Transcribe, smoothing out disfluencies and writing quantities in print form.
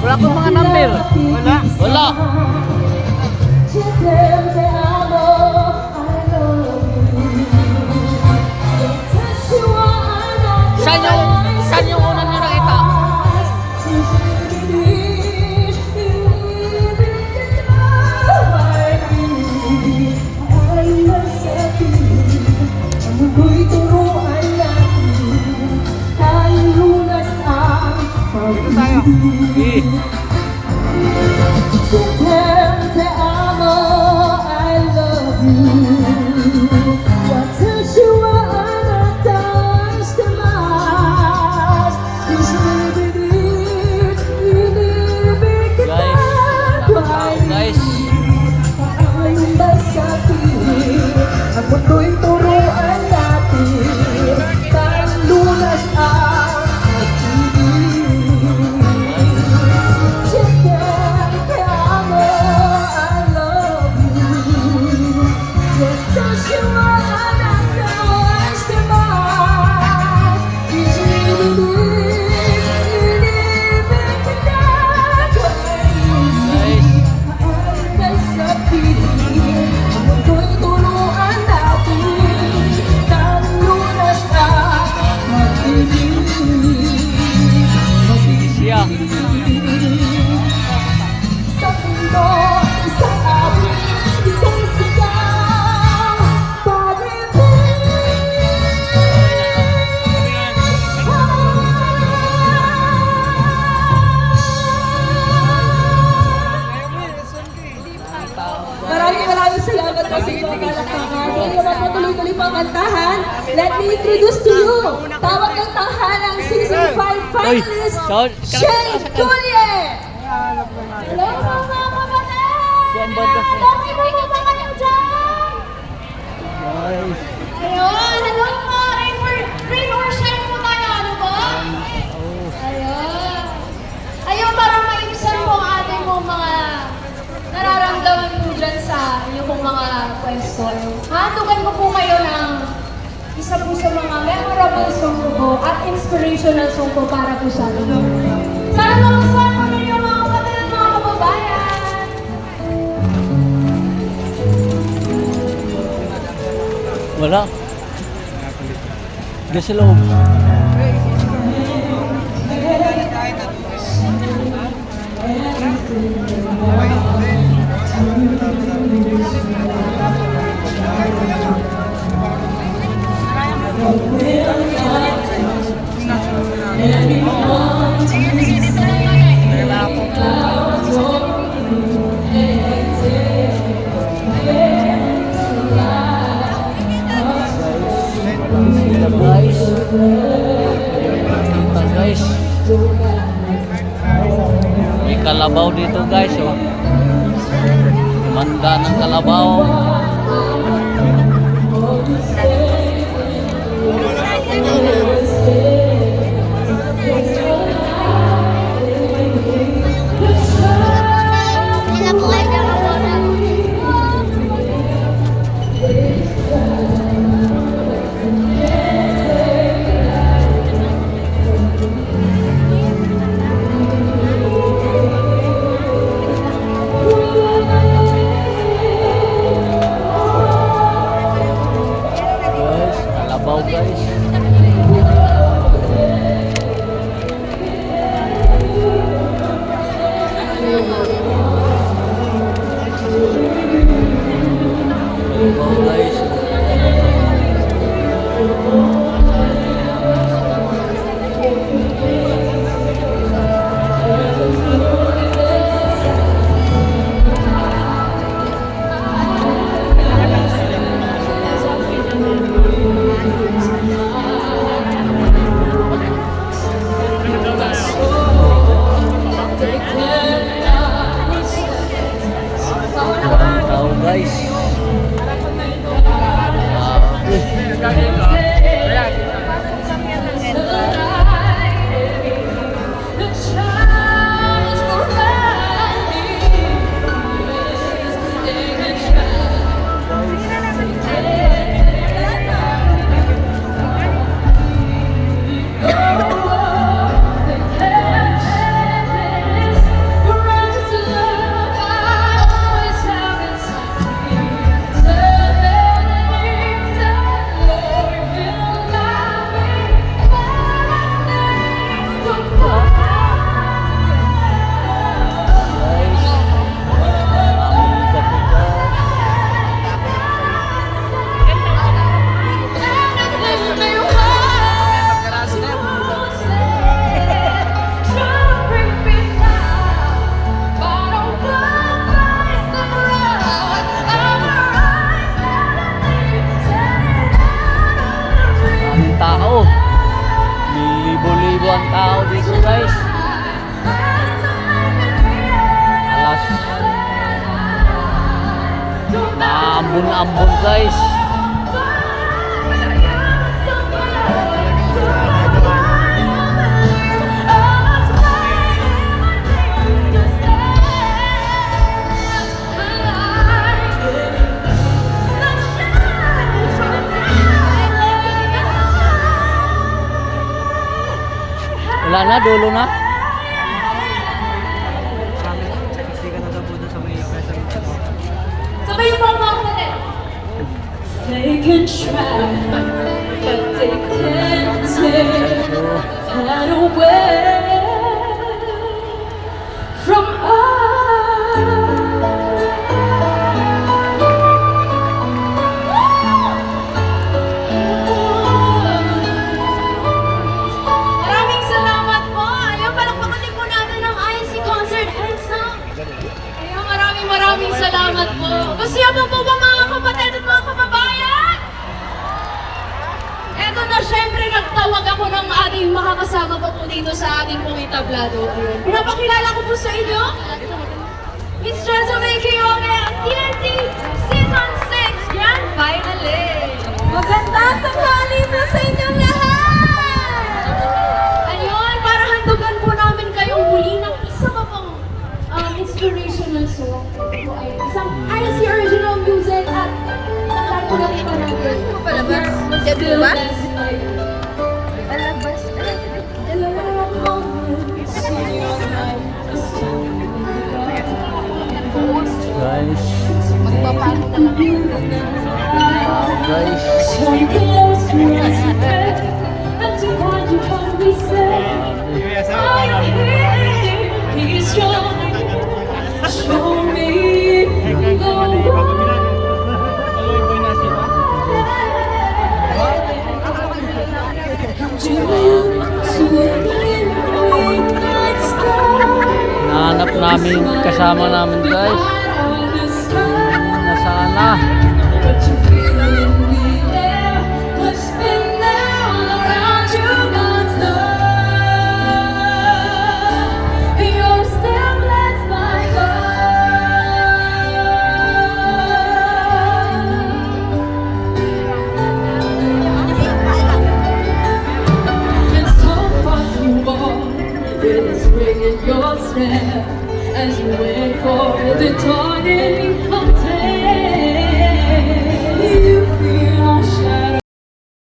Wala akong mga number. Wala. Wala. Saan yung una nyo nakita? Dito tayo. Te amo, I love you. Watashiwa anata mas. Guys, Ayong basahin, ang mundo'y turuan natin. Parang lunas ang siya. sa mundo, isang amin, isang sigaw, Maraming salamat po sa inyong kalakpakan. Ngayon naman po tuloy-tuloy po ang kantahan. Let me introduce to you, tawag ng tahanang Season 5 finalist, Shane Juliet! Hello mga kapatid! Okay ba kayo dyan? Hello po! Rain or shine po tayo, ano po? Ayun. Ayun, parang maibsan po ang ating po mga nararamdaman po dyan sa inyong pong mga pwesto. Handugan ko po kayo ng isa po sa mga memorable song po at inspirational song po para po sa atin. Sana magustuhan po ninyo mga kapatid at mga kababayan! Wala. Diyan sa loob. Guys, kita guys, may kalabaw dito guys, oh. Manda ng kalabaw. ambon na ambon guys. Wala na, dulo na. Sabay mo mga kapatid. They can try, but they can't take that away from us. Maraming salamat po. Ayun, palakpakan din po natin ang IC Concert Handsome. Ayun, maraming salamat po. Gusto niyo po ba mga kapatid at mga kababayan? Eto na, syempre nagtawag ako ng ating makakasama pa po dito sa ating pong entablado. Ayun. Pinapakilala ko po sa inyo, Miss Jessamine Kiyome, TNT Season 6 Grand Finale. Magandang tanghali po sa inyong lahat! Ayun, para handugan po namin kayong muli ng isa pa pong inspirational song. Ito ay isang IC original music at nakartulang pa natin. Palabas? Debut ba? Palabas? Guys. Magpapaano na lang yun. Guys. So you can lose me and to find you what we say. Are you here? Be strong. Show me the way. Nahanap namin kasama namin guys. Nasana. Your step as you wait for the dawning of time.